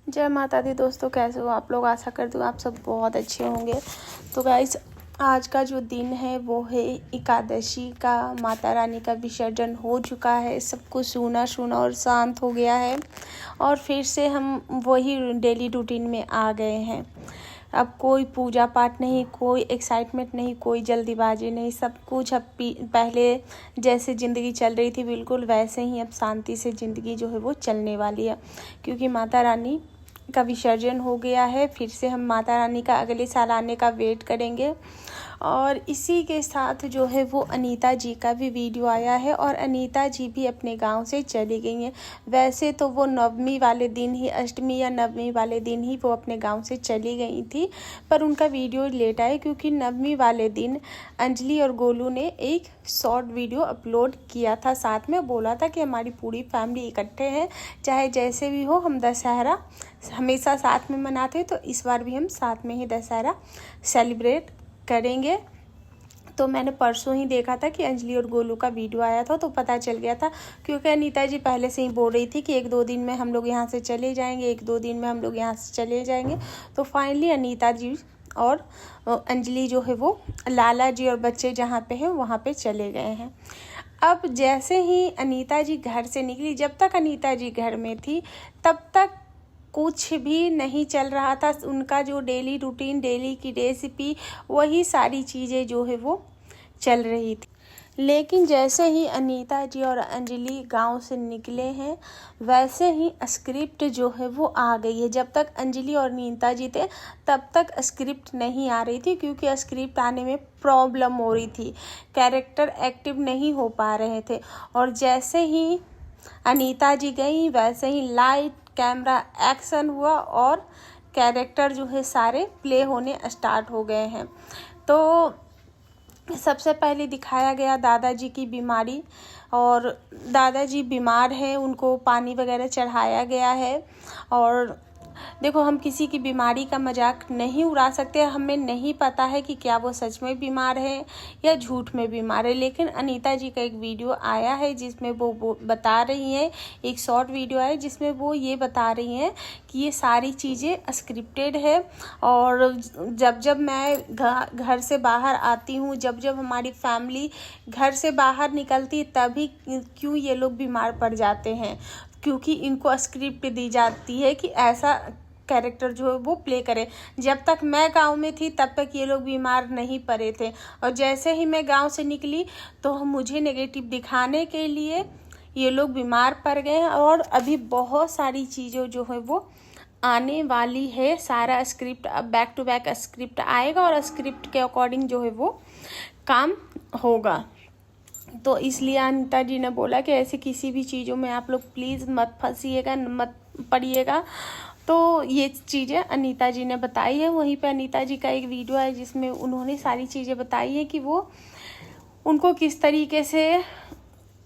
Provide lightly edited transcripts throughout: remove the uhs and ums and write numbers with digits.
जय माता दी दोस्तों, कैसे हो आप लोग। आशा करती हूँ आप सब बहुत अच्छे होंगे। तो गाइस, आज का जो दिन है वो है एकादशी का। माता रानी का विसर्जन हो चुका है, सब कुछ सूना सूना और शांत हो गया है और फिर से हम वही डेली रूटीन में आ गए हैं। अब कोई पूजा पाठ नहीं, कोई एक्साइटमेंट नहीं, कोई जल्दीबाजी नहीं। सब कुछ अब पहले जैसे ज़िंदगी चल रही थी बिल्कुल वैसे ही अब शांति से ज़िंदगी जो है वो चलने वाली है, क्योंकि माता रानी का विसर्जन हो गया है। फिर से हम माता रानी का अगले साल आने का वेट करेंगे। और इसी के साथ जो है वो अनीता जी का भी वीडियो आया है और अनीता जी भी अपने गांव से चली गई हैं। वैसे तो वो नवमी वाले दिन ही, अष्टमी या नवमी वाले दिन ही वो अपने गांव से चली गई थी, पर उनका वीडियो लेट आया क्योंकि नवमी वाले दिन अंजलि और गोलू ने एक शॉर्ट वीडियो अपलोड किया था। साथ में बोला था कि हमारी पूरी फैमिली इकट्ठे हैं, चाहे जैसे भी हो, हम दशहरा हमेशा साथ में मनाते, तो इस बार भी हम साथ में ही दशहरा सेलिब्रेट करेंगे। तो मैंने परसों ही देखा था कि अंजलि और गोलू का वीडियो आया था, तो पता चल गया था, क्योंकि अनीता जी पहले से ही बोल रही थी कि 1-2 दिन में हम लोग यहाँ से चले जाएंगे, 1-2 दिन में हम लोग यहाँ से चले जाएंगे। तो फाइनली अनीता जी और अंजलि जो है वो लाला जी और बच्चे जहाँ पे हैं वहाँ पे चले गए हैं। अब जैसे ही अनीता जी घर से निकली, जब तक अनीता जी घर में थी तब तक कुछ भी नहीं चल रहा था। उनका जो डेली रूटीन, डेली की रेसिपी, वही सारी चीज़ें जो है वो चल रही थी। लेकिन जैसे ही अनीता जी और अंजलि गांव से निकले हैं वैसे ही स्क्रिप्ट जो है वो आ गई है। जब तक अंजलि और अनीता जी थे तब तक स्क्रिप्ट नहीं आ रही थी, क्योंकि स्क्रिप्ट आने में प्रॉब्लम हो रही थी, कैरेक्टर एक्टिव नहीं हो पा रहे थे। और जैसे ही अनीता जी गई वैसे ही लाइट, कैमरा, एक्शन हुआ और कैरेक्टर जो है सारे प्ले होने स्टार्ट हो गए हैं। तो सबसे पहले दिखाया गया दादाजी की बीमारी, और दादाजी बीमार हैं, उनको पानी वगैरह चढ़ाया गया है। और देखो, हम किसी की बीमारी का मजाक नहीं उड़ा सकते, हमें नहीं पता है कि क्या वो सच में बीमार है या झूठ में बीमार है। लेकिन अनीता जी का एक वीडियो आया है जिसमें वो बता रही हैं, एक शॉर्ट वीडियो है जिसमें वो ये बता रही हैं कि ये सारी चीज़ें स्क्रिप्टेड है। और जब जब मैं घर से बाहर आती हूँ, जब जब हमारी फैमिली घर से बाहर निकलती, तभी क्यों ये लोग बीमार पड़ जाते हैं, क्योंकि इनको स्क्रिप्ट दी जाती है कि ऐसा कैरेक्टर जो है वो प्ले करे। जब तक मैं गांव में थी तब तक ये लोग बीमार नहीं पड़े थे, और जैसे ही मैं गांव से निकली तो मुझे नेगेटिव दिखाने के लिए ये लोग बीमार पड़ गए हैं। और अभी बहुत सारी चीज़ें जो है वो आने वाली है। सारा स्क्रिप्ट अब बैक टू बैक स्क्रिप्ट आएगा और स्क्रिप्ट के अकॉर्डिंग जो है वो काम होगा। तो इसलिए अनीता जी ने बोला कि ऐसे किसी भी चीज़ों में आप लोग प्लीज़ मत फंसिएगा, मत पड़िएगा। तो ये चीज़ें अनीता जी ने बताई है। वहीं पे अनीता जी का एक वीडियो है जिसमें उन्होंने सारी चीज़ें बताई है कि वो उनको किस तरीके से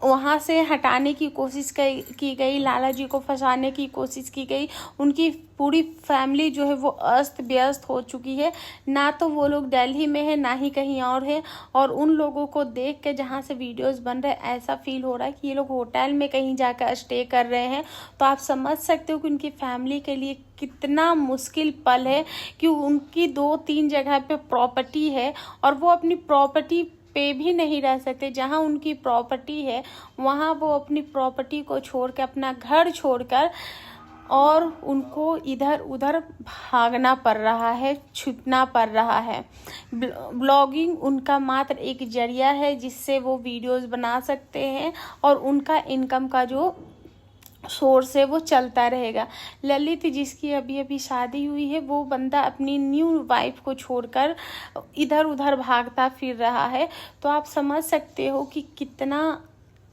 वहाँ से हटाने की कोशिश की गई, लाला जी को फंसाने की कोशिश की गई। उनकी पूरी फैमिली जो है वो अस्त व्यस्त हो चुकी है, ना तो वो लोग दिल्ली में है ना ही कहीं और है। और उन लोगों को देख के जहाँ से वीडियोस बन रहे हैं ऐसा फील हो रहा है कि ये लोग होटल में कहीं जाकर स्टे कर रहे हैं। तो आप समझ सकते हो कि उनकी फैमिली के लिए कितना मुश्किल पल है कि उनकी 2-3 जगह पे प्रॉपर्टी है और वो अपनी प्रॉपर्टी पे भी नहीं रह सकते। जहाँ उनकी प्रॉपर्टी है वहाँ वो अपनी प्रॉपर्टी को छोड़ के, अपना घर छोड़कर, और उनको इधर उधर भागना पड़ रहा है, छुपना पड़ रहा है। ब्लॉगिंग उनका मात्र एक जरिया है जिससे वो वीडियोस बना सकते हैं और उनका इनकम का जो सोर्स है वो चलता रहेगा। ललित जिसकी अभी अभी शादी हुई है, वो बंदा अपनी न्यू वाइफ को छोड़कर इधर उधर भागता फिर रहा है। तो आप समझ सकते हो कि कितना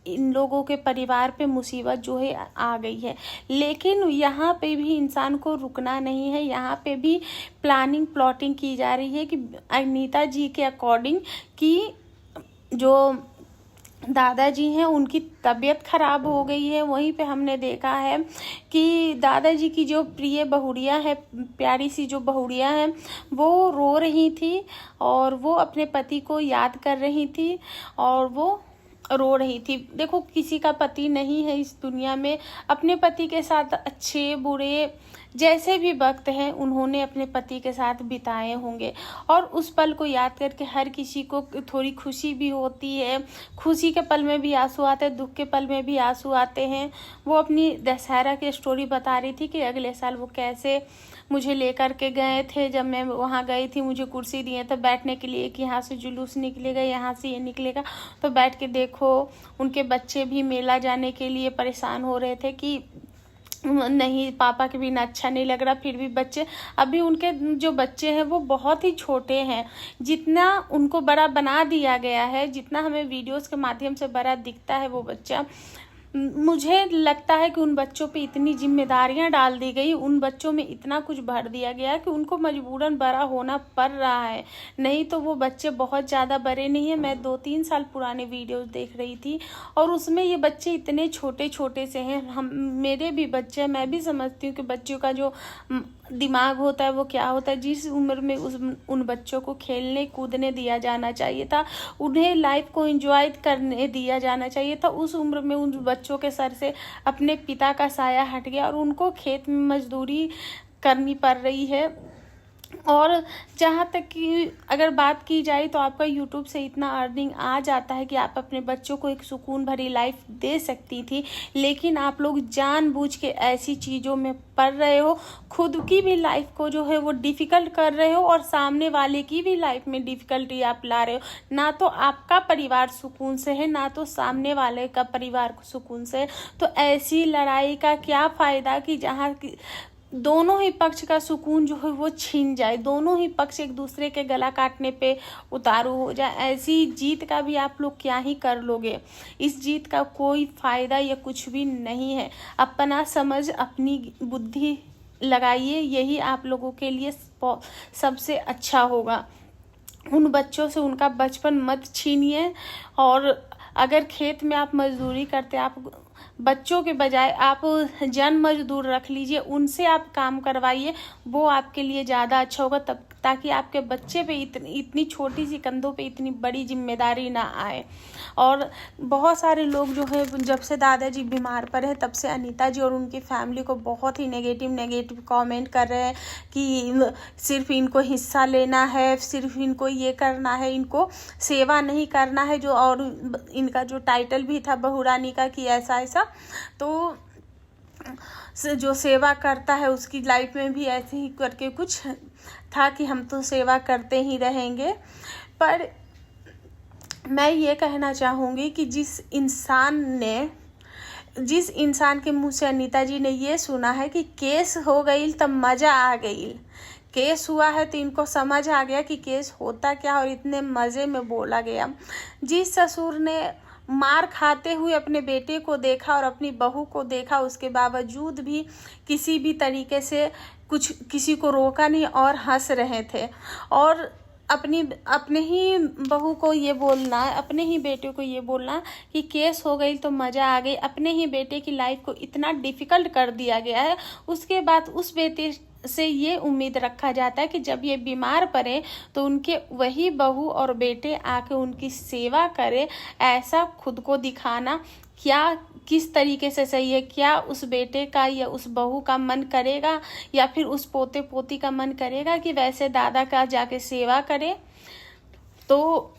इन लोगों के परिवार पे मुसीबत जो है आ गई है। लेकिन यहाँ पे भी इंसान को रुकना नहीं है, यहाँ पे भी प्लानिंग प्लॉटिंग की जा रही है कि अनीता जी के अकॉर्डिंग कि जो दादाजी हैं उनकी तबीयत ख़राब हो गई है। वहीं पे हमने देखा है कि दादाजी की जो प्रिय बहुड़िया है, प्यारी सी जो बहुड़िया है, वो रो रही थी और वो अपने पति को याद कर रही थी और वो रो रही थी। देखो, किसी का पति नहीं है इस दुनिया में, अपने पति के साथ अच्छे बुरे जैसे भी वक्त हैं उन्होंने अपने पति के साथ बिताए होंगे, और उस पल को याद करके हर किसी को थोड़ी खुशी भी होती है। खुशी के पल में भी आंसू आते हैं, दुख के पल में भी आंसू आते हैं। वो अपनी दशहरा की स्टोरी बता रही थी कि अगले साल वो कैसे मुझे लेकर के गए थे। जब मैं वहाँ गई थी मुझे कुर्सी दिए थे बैठने के लिए कि यहाँ से जुलूस निकलेगा, यहाँ से ये निकलेगा, तो बैठ के देखो। उनके बच्चे भी मेला जाने के लिए परेशान हो रहे थे कि नहीं, पापा के बिना अच्छा नहीं लग रहा। फिर भी बच्चे, अभी उनके जो बच्चे हैं वो बहुत ही छोटे हैं। जितना उनको बड़ा बना दिया गया है, जितना हमें वीडियोस के माध्यम से बड़ा दिखता है वो बच्चा, मुझे लगता है कि उन बच्चों पे इतनी जिम्मेदारियां डाल दी गई, उन बच्चों में इतना कुछ भर दिया गया कि उनको मजबूरन बड़ा होना पड़ रहा है। नहीं तो वो बच्चे बहुत ज़्यादा बड़े नहीं है। मैं 2-3 साल पुराने वीडियोस देख रही थी और उसमें ये बच्चे इतने छोटे छोटे से हैं। मेरे भी बच्चे हैं, मैं भी समझती हूँ कि बच्चों का जो दिमाग होता है वो क्या होता है। जिस उम्र में उन बच्चों को खेलने कूदने दिया जाना चाहिए था, उन्हें लाइफ को एंजॉय करने दिया जाना चाहिए था, उस उम्र में उन बच्चों के सर से अपने पिता का साया हट गया और उनको खेत में मजदूरी करनी पड़ रही है। और जहाँ तक कि अगर बात की जाए तो आपका यूट्यूब से इतना अर्निंग आ जाता है कि आप अपने बच्चों को एक सुकून भरी लाइफ दे सकती थी, लेकिन आप लोग जानबूझ के ऐसी चीज़ों में पड़ रहे हो, खुद की भी लाइफ को जो है वो डिफ़िकल्ट कर रहे हो और सामने वाले की भी लाइफ में डिफ़िकल्टी आप ला रहे हो। ना तो आपका परिवार सुकून से है, ना तो सामने वाले का परिवार सुकून से है। तो ऐसी लड़ाई का क्या फ़ायदा कि जहाँ दोनों ही पक्ष का सुकून जो है वो छीन जाए, दोनों ही पक्ष एक दूसरे के गला काटने पे उतारू हो जाए। ऐसी जीत का भी आप लोग क्या ही कर लोगे। इस जीत का कोई फ़ायदा या कुछ भी नहीं है। अपना समझ, अपनी बुद्धि लगाइए, यही आप लोगों के लिए सबसे अच्छा होगा। उन बच्चों से उनका बचपन मत छीनिए। और अगर खेत में आप मजदूरी करते, आप बच्चों के बजाय आप जन मजदूर रख लीजिए, उनसे आप काम करवाइए, वो आपके लिए ज़्यादा अच्छा होगा, तब ताकि आपके बच्चे पे इतनी छोटी सी कंधों पे इतनी बड़ी जिम्मेदारी ना आए। और बहुत सारे लोग जो है, जब से दादाजी बीमार पड़े तब से अनीता जी और उनकी फैमिली को बहुत ही नेगेटिव कमेंट कर रहे हैं कि सिर्फ इनको हिस्सा लेना है, सिर्फ इनको ये करना है, इनको सेवा नहीं करना है। जो और इनका जो टाइटल भी था बहुरानी का कि ऐसा ऐसा, तो जो सेवा करता है उसकी लाइफ में भी ऐसे ही करके कुछ था कि हम तो सेवा करते ही रहेंगे। पर मैं ये कहना चाहूँगी कि जिस इंसान के मुँह से अनीता जी ने ये सुना है कि केस हो गई तब मज़ा आ गई, केस हुआ है तो इनको समझ आ गया कि केस होता क्या, और इतने मज़े में बोला गया। जिस ससुर ने मार खाते हुए अपने बेटे को देखा और अपनी बहू को देखा, उसके बावजूद भी किसी भी तरीके से किसी को रोका नहीं और हंस रहे थे। और अपने ही बहू को ये बोलना, अपने ही बेटे को ये बोलना कि केस हो गई तो मज़ा आ गई, अपने ही बेटे की लाइफ को इतना डिफ़िकल्ट कर दिया गया है। उसके बाद उस बेटे से ये उम्मीद रखा जाता है कि जब ये बीमार पड़े तो उनके वही बहू और बेटे आके उनकी सेवा करे। ऐसा खुद को दिखाना क्या किस तरीके से सही है? क्या उस बेटे का या उस बहू का मन करेगा, या फिर उस पोते पोती का मन करेगा कि वैसे दादा का जाके सेवा करे? तो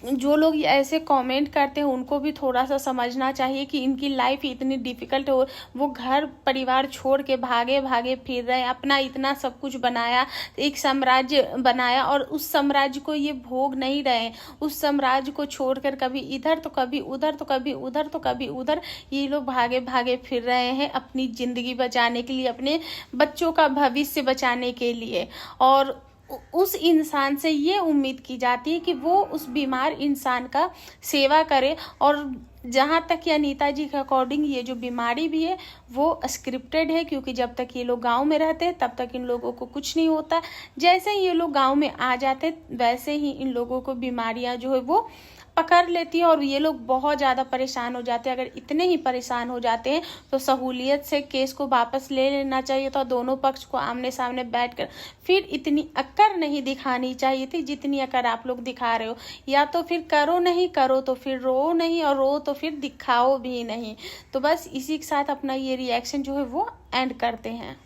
जो लोग ऐसे कमेंट करते हैं उनको भी थोड़ा सा समझना चाहिए कि इनकी लाइफ इतनी डिफ़िकल्ट हो, वो घर परिवार छोड़ के भागे फिर रहे हैं, अपना इतना सब कुछ बनाया, एक साम्राज्य बनाया, और उस साम्राज्य को ये भोग नहीं रहे। उस साम्राज्य को छोड़कर कभी इधर तो कभी उधर, तो कभी उधर तो कभी उधर, ये लोग भागे फिर रहे हैं अपनी ज़िंदगी बचाने के लिए, अपने बच्चों का भविष्य बचाने के लिए। और उस इंसान से ये उम्मीद की जाती है कि वो उस बीमार इंसान का सेवा करे। और जहाँ तक अनीता जी के अकॉर्डिंग ये जो बीमारी भी है वो स्क्रिप्टेड है, क्योंकि जब तक ये लोग गांव में रहते हैं तब तक इन लोगों को कुछ नहीं होता। जैसे ही ये लोग गांव में आ जाते वैसे ही इन लोगों को बीमारियां जो है वो पकड़ लेती है और ये लोग बहुत ज़्यादा परेशान हो जाते हैं। अगर इतने ही परेशान हो जाते हैं तो सहूलियत से केस को वापस ले लेना चाहिए था, दोनों पक्ष को आमने सामने बैठकर। फिर इतनी अक्कर नहीं दिखानी चाहिए थी जितनी अक्कर आप लोग दिखा रहे हो। या तो फिर करो नहीं, करो तो फिर रो नहीं, और रो तो फिर दिखाओ भी नहीं। तो बस इसी के साथ अपना ये रिएक्शन जो है वो एंड करते हैं।